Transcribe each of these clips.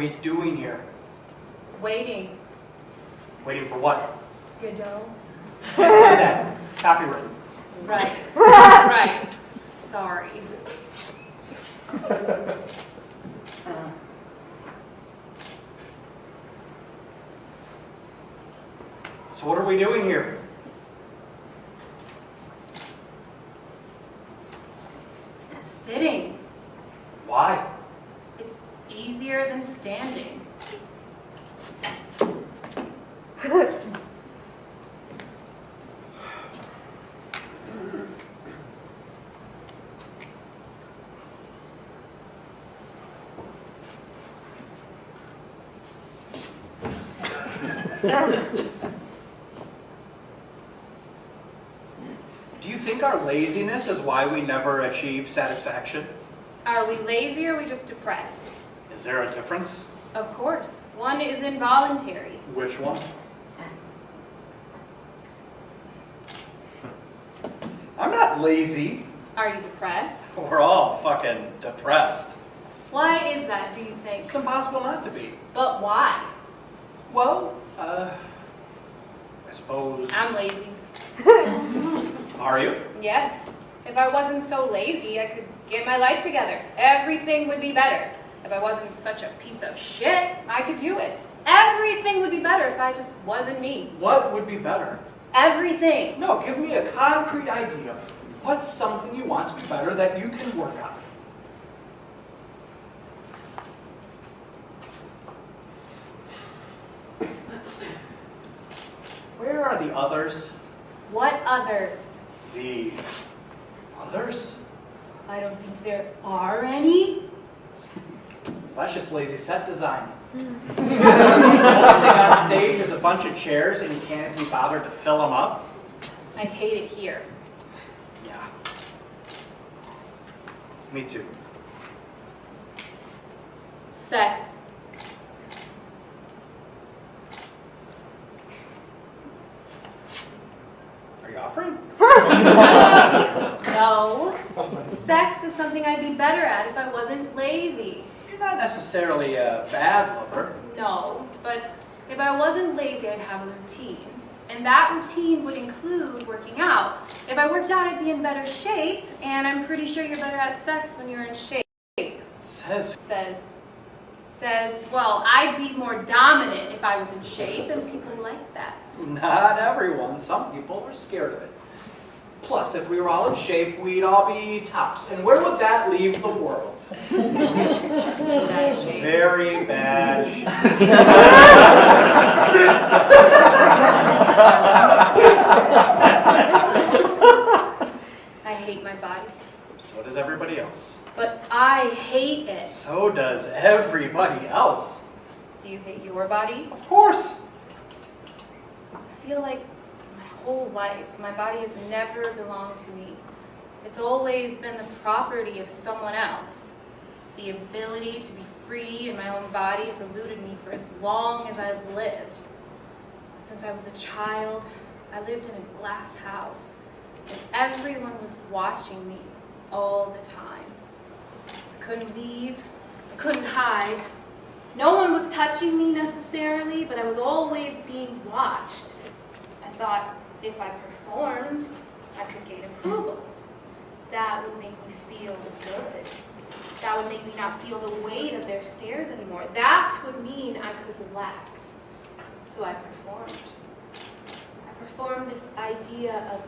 we doing here? Waiting. Waiting for what? Godot. Can't say that. It's copywritten. Right. Right. Sorry. So what are we doing here? Sitting. Why? It's easier than standing. Do you think our laziness is why we never achieve satisfaction? Are we lazy or are we just depressed? Is there a difference? Of course. One is involuntary. Which one? I'm not lazy. Are you depressed? We're all fucking depressed. Why is that, do you think? It's impossible not to be. But why? Well, I suppose... I'm lazy. Are you? Yes. If I wasn't so lazy, I could get my life together. Everything would be better. If I wasn't such a piece of shit, I could do it. Everything would be better if I just wasn't me. What would be better? Everything. No, give me a concrete idea. What's something you want to be better that you can work on? Where are the others? What others? The others? I don't think there are any. That's just lazy set design. The only thing on stage is a bunch of chairs and you can't even bother to fill them up. I hate it here. Yeah. Me too. Sex. Are you offering? No. Sex is something I'd be better at if I wasn't lazy. You're not necessarily a bad lover. No, but if I wasn't lazy, I'd have a routine. And that routine would include working out. If I worked out, I'd be in better shape, and I'm pretty sure you're better at sex when you're in shape. Says, well, I'd be more dominant if I was in shape, and people like that. Not everyone. Some people are scared of it. Plus, if we were all in shape, we'd all be tops. And where would that leave the world? Bad shape. Very bad shape. I hate my body. So does everybody else. But I hate it. So does everybody else. Do you hate your body? Of course. I feel like my whole life, my body has never belonged to me. It's always been the property of someone else. The ability to be free in my own body has eluded me for as long as I've lived. Since I was a child, I lived in a glass house, and everyone was watching me all the time. I couldn't leave, I couldn't hide. No one was touching me necessarily, but I was always being watched. I thought if I performed, I could gain approval. That would make me feel good. That would make me not feel the weight of their stares anymore. That would mean I could relax. So I performed. I performed this idea of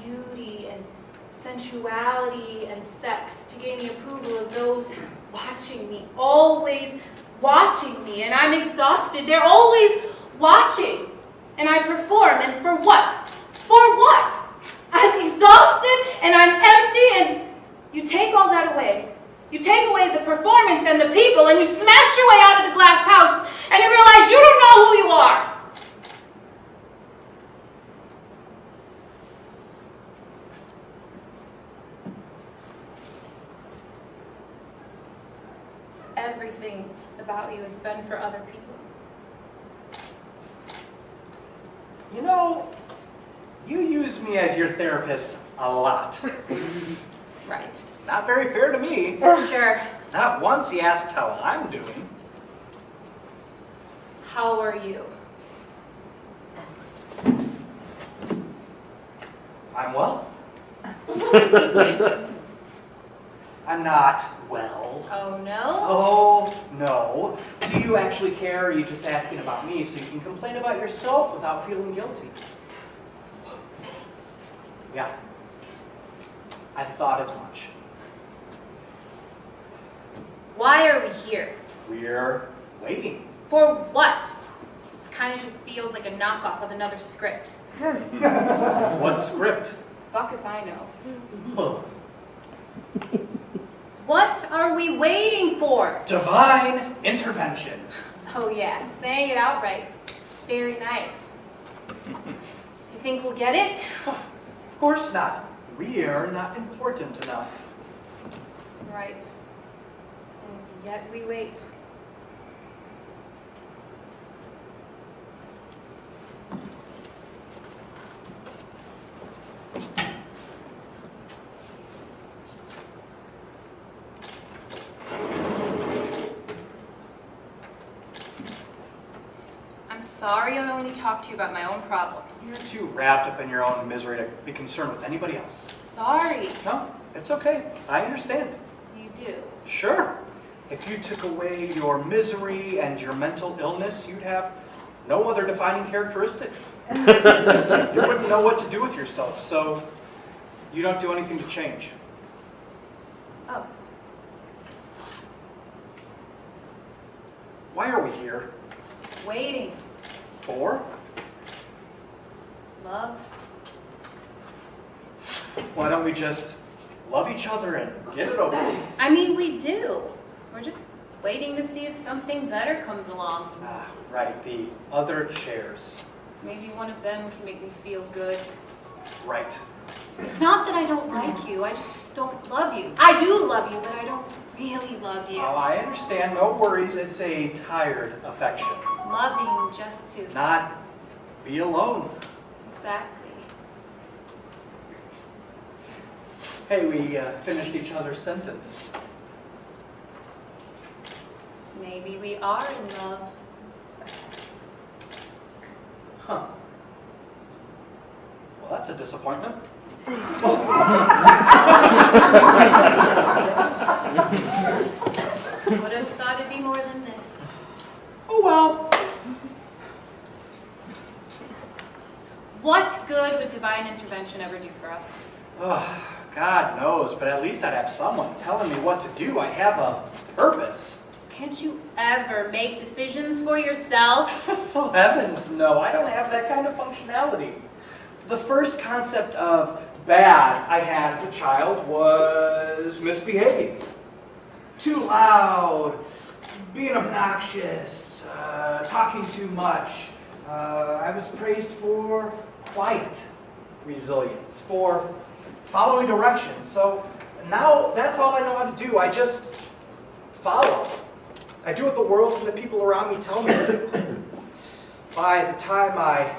beauty and sensuality and sex to gain the approval of those watching me, always watching me, and I'm exhausted. They're always watching, and I perform, and for what? For what? I'm exhausted, and I'm empty, and you take all that away. You take away the performance and the people, and you smash your way out of the glass house, and you realize you don't know who you are. Everything about you has been for other people. You know, you use me as your therapist a lot. Right. Not very fair to me. Sure. Not once he asked how I'm doing. How are you? I'm well. I'm not well. Oh no? Oh, no. Do you actually care, or are you just asking about me so you can complain about yourself without feeling guilty? Yeah. I thought as much. Why are we here? We're waiting. For what? This kind of just feels like a knockoff of another script. What script? Fuck if I know. What are we waiting for? Divine intervention. Oh yeah, saying it outright. Very nice. You think we'll get it? Of course not. We're not important enough. Right. And yet we wait. I'm sorry I only talked to you about my own problems. You're too wrapped up in your own misery to be concerned with anybody else. Sorry. No, it's okay. I understand. You do. Sure. If you took away your misery and your mental illness, you'd have no other defining characteristics. You wouldn't know what to do with yourself, so you don't do anything to change. Oh. Why are we here? Waiting. For? Love. Why don't we just love each other and get it over with? I mean, we do. We're just waiting to see if something better comes along. Ah, right, the other chairs. Maybe one of them can make me feel good. Right. It's not that I don't like you, I just don't love you. I do love you, but I don't really love you. Oh, I understand. No worries. It's a tired affection. Loving just to... Not be alone. Exactly. Hey, we finished each other's sentence. Maybe we are in love. Huh. Well, that's a disappointment. Would have thought it'd be more than this. Oh, well. What good would divine intervention ever do for us? Oh, God knows, but at least I'd have someone telling me what to do. I'd have a purpose. Can't you ever make decisions for yourself? Oh, heavens, no. I don't have that kind of functionality. The first concept of bad I had as a child was misbehaving. Too loud, being obnoxious, talking too much. I was praised for quiet resilience, for following directions. So now that's all I know how to do. I just follow. I do what the world and the people around me tell me to do. By the time I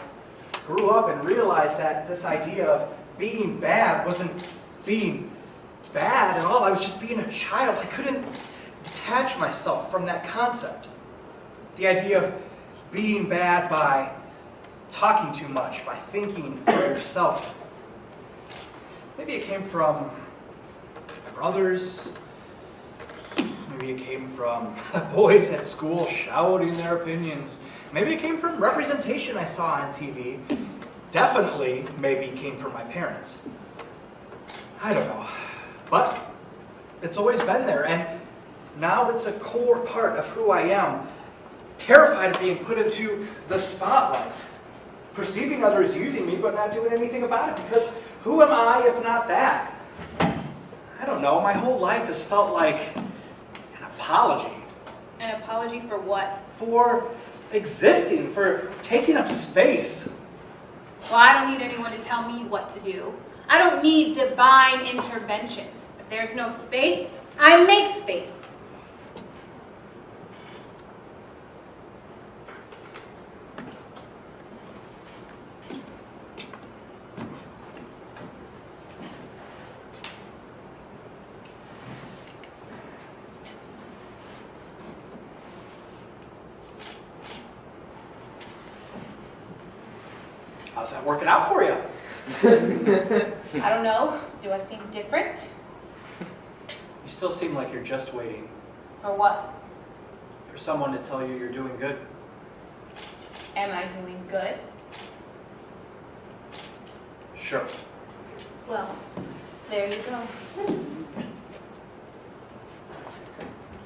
grew up and realized that this idea of being bad wasn't being bad at all, I was just being a child. I couldn't detach myself from that concept. The idea of being bad by talking too much, by thinking for yourself. Maybe it came from brothers. Maybe it came from boys at school shouting their opinions. Maybe it came from representation I saw on TV. Definitely, maybe it came from my parents. I don't know. But it's always been there, and now it's a core part of who I am. Terrified of being put into the spotlight. Perceiving others using me, but not doing anything about it, because who am I if not that? I don't know. My whole life has felt like an apology. An apology for what? For existing, for taking up space. Well, I don't need anyone to tell me what to do. I don't need divine intervention. If there's no space, I make space. How's that working out for you? I don't know. Do I seem different? You still seem like you're just waiting For what? for someone to tell you you're doing good. Am I doing good? Sure. Well, there you go.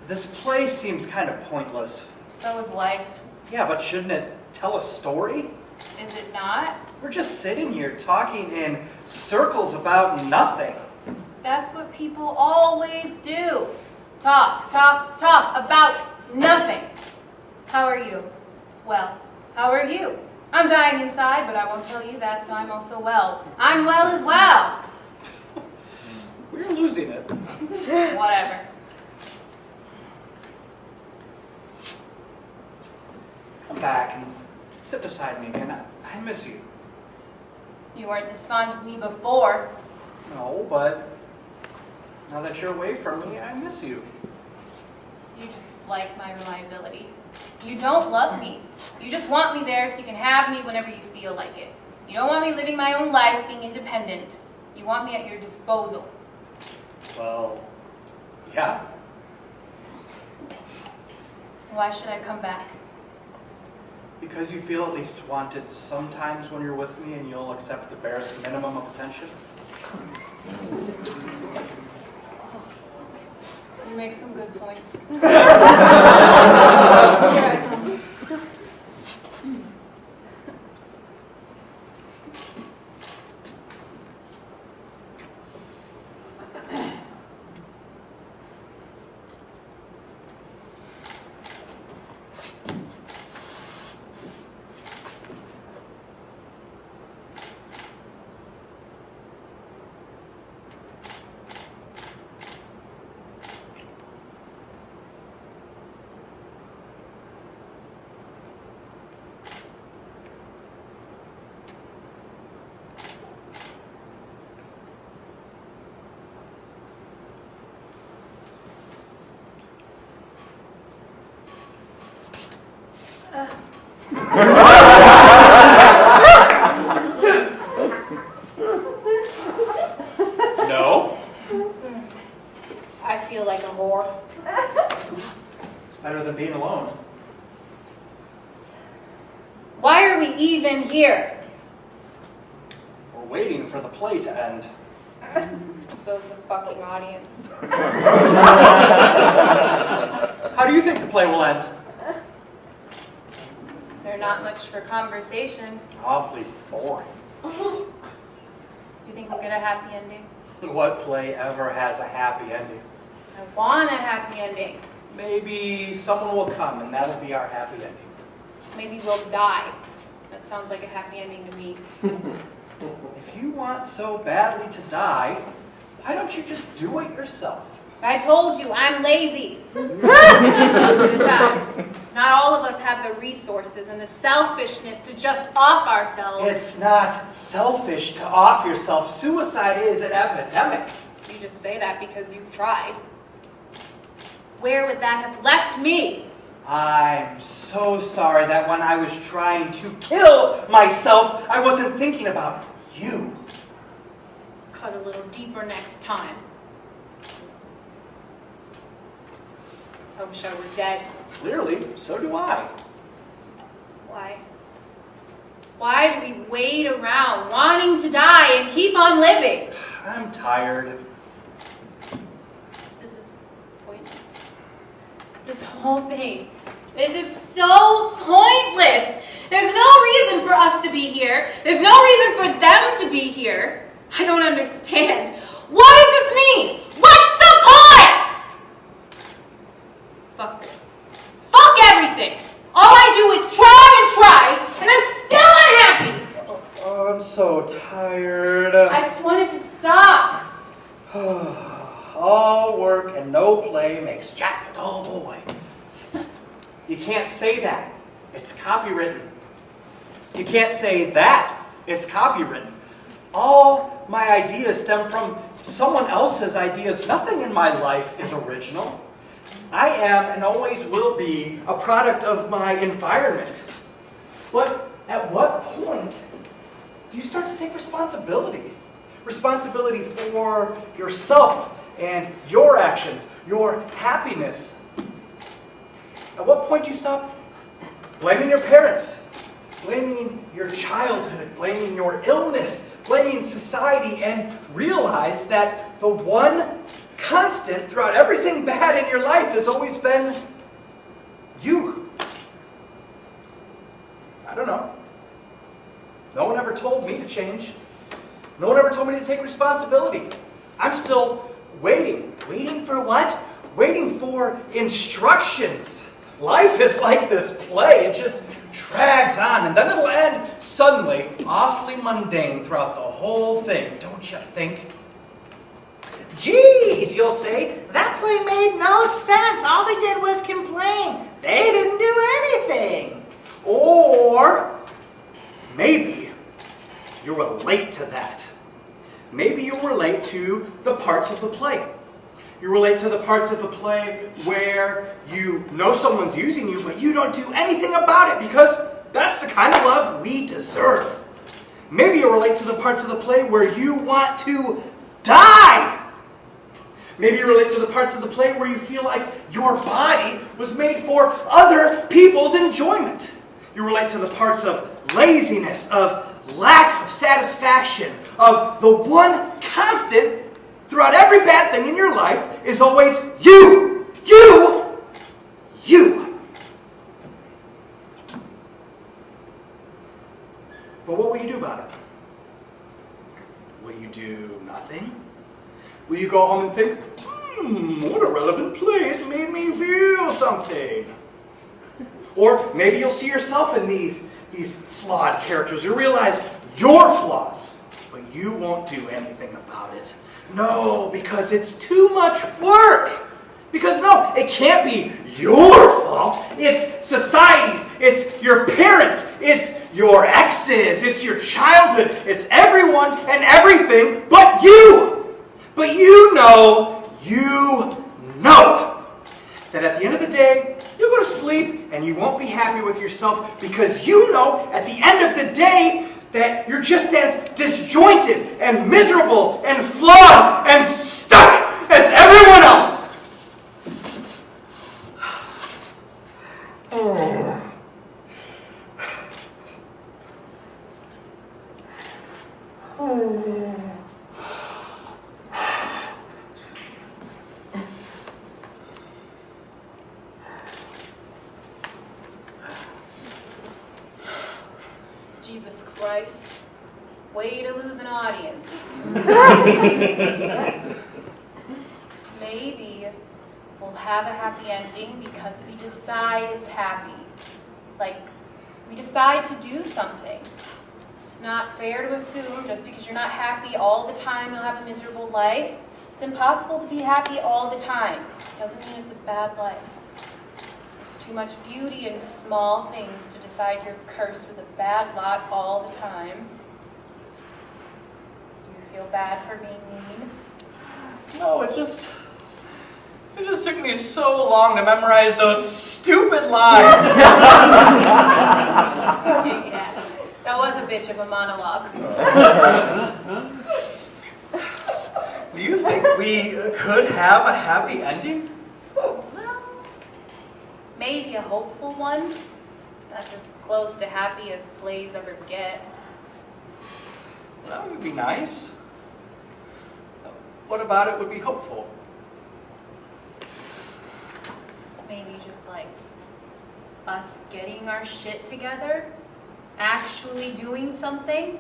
This play seems kind of pointless. So is life. Yeah, but shouldn't it tell a story? Is it not? We're just sitting here talking in circles about nothing. That's what people always do. Talk, talk, talk about nothing. How are you? Well, how are you? I'm dying inside, but I won't tell you that, so I'm also well. I'm well as well. We're losing it. Whatever. Come back and sit beside me again. I miss you. You weren't this fond of me before. No, but now that you're away from me, I miss you. You just like my reliability. You don't love me. You just want me there so you can have me whenever you feel like it. You don't want me living my own life, being independent. You want me at your disposal. Well, yeah. Why should I come back? Because you feel at least wanted sometimes when you're with me and you'll accept the barest minimum of attention. You make some good points. Here I come. No? I feel like a whore. It's better than being alone. Why are we even here? We're waiting for the play to end. So's the fucking audience. How do you think the play will end? They're not much for conversation. Awfully boring. You think we'll get a happy ending? What play ever has a happy ending? I want a happy ending. Maybe someone will come and that'll be our happy ending. Maybe we'll die. That sounds like a happy ending to me. If you want so badly to die, why don't you just do it yourself? I told you, I'm lazy. Besides, not all of us have the resources and the selfishness to just off ourselves. It's not selfish to off yourself. Suicide is an epidemic. You just say that because you've tried. Where would that have left me? I'm so sorry that when I was trying to kill myself, I wasn't thinking about you. Cut a little deeper next time. I wish I were dead. Clearly, so do I. Why? Why do we wait around wanting to die and keep on living? I'm tired. This is pointless. This whole thing. This is so pointless. There's no reason for us to be here. There's no reason for them to be here. I don't understand. What does this mean? What's the point? Fuck this. Fuck everything. All I do is try, and I'm still unhappy. Oh, I'm so tired. I just wanted to stop. All work and no play makes Jack a dull boy. You can't say that. It's copywritten. You can't say that. It's copywritten. All my ideas stem from someone else's ideas. Nothing in my life is original. I am and always will be a product of my environment. But at what point you start to take responsibility. Responsibility for yourself and your actions, your happiness. At what point do you stop blaming your parents, blaming your childhood, blaming your illness, blaming society, and realize that the one constant throughout everything bad in your life has always been you? I don't know. No one ever told me to change. No one ever told me to take responsibility. I'm still waiting. Waiting for what? Waiting for instructions. Life is like this play. It just drags on, and then it'll end suddenly, awfully mundane throughout the whole thing, don't you think? Geez, you'll say, that play made no sense. All they did was complain. They didn't do anything. Or maybe you relate to that. Maybe you relate to the parts of the play. You relate to the parts of the play where you know someone's using you, but you don't do anything about it because that's the kind of love we deserve. Maybe you relate to the parts of the play where you want to die. Maybe you relate to the parts of the play where you feel like your body was made for other people's enjoyment. You relate to the parts of laziness, of lack of satisfaction, of the one constant throughout every bad thing in your life is always you, you, you. But what will you do about it? Will you do nothing? Will you go home and think, what a relevant play, it made me feel something? Or maybe you'll see yourself in these flawed characters. You'll realize your flaws, but you won't do anything about it. No, because it's too much work. Because no, it can't be your fault. It's society's, it's your parents, it's your exes, it's your childhood, it's everyone and everything but you. But you know that at the end of the day, you'll go to sleep and you won't be happy with yourself because you know at the end of the day that you're just as disjointed and miserable and flawed and stuck as everyone else. Jesus Christ. Way to lose an audience. Maybe we'll have a happy ending because we decide it's happy. Like, we decide to do something. It's not fair to assume just because you're not happy all the time you'll have a miserable life. It's impossible to be happy all the time. Doesn't mean it's a bad life. There's too much beauty in small things to decide you're cursed with a bad lot all the time. Do you feel bad for being mean? No, it just took me so long to memorize those stupid lines. Yeah, that was a bitch of a monologue. Do you think we could have a happy ending? Well, maybe a hopeful one. That's as close to happy as plays ever get. That would be nice. What about it would be hopeful? Maybe just like us getting our shit together, actually doing something.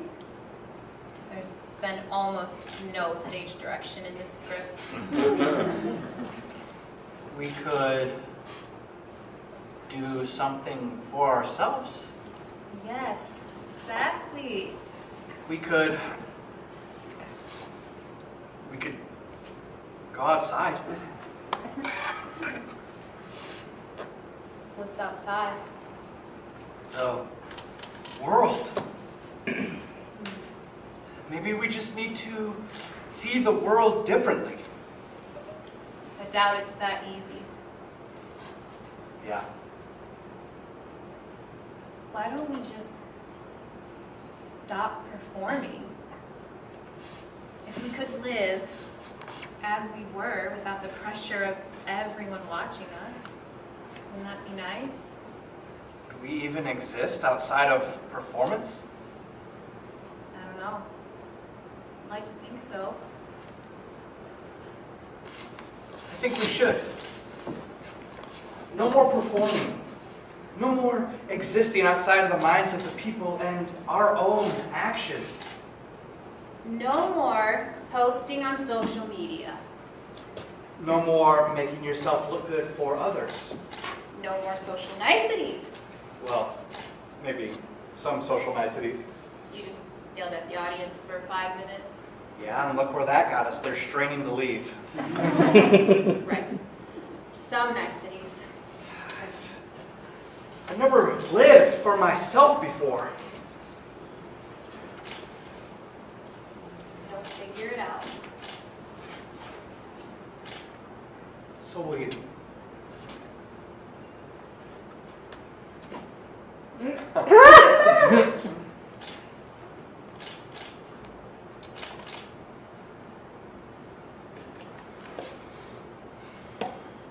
There's been almost no stage direction in this script. We could do something for ourselves. Yes, exactly. We could go outside. What's outside? The world. Maybe we just need to see the world differently. I doubt it's that easy. Yeah. Why don't we just start stop performing. If we could live as we were without the pressure of everyone watching us, wouldn't that be nice? Do we even exist outside of performance? I don't know. I'd like to think so. I think we should. No more performing. No more existing outside of the minds of the people and our own actions. No more posting on social media. No more making yourself look good for others. No more social niceties. Well, maybe some social niceties. You just yelled at the audience for 5 minutes. Yeah, and look where that got us. They're straining to leave. Right. Some niceties. I've never lived for myself before. Don't figure it out. So will you.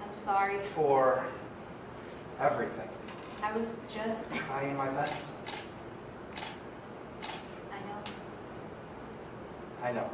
I'm sorry. For everything. I was just... Trying my best. I know. I know.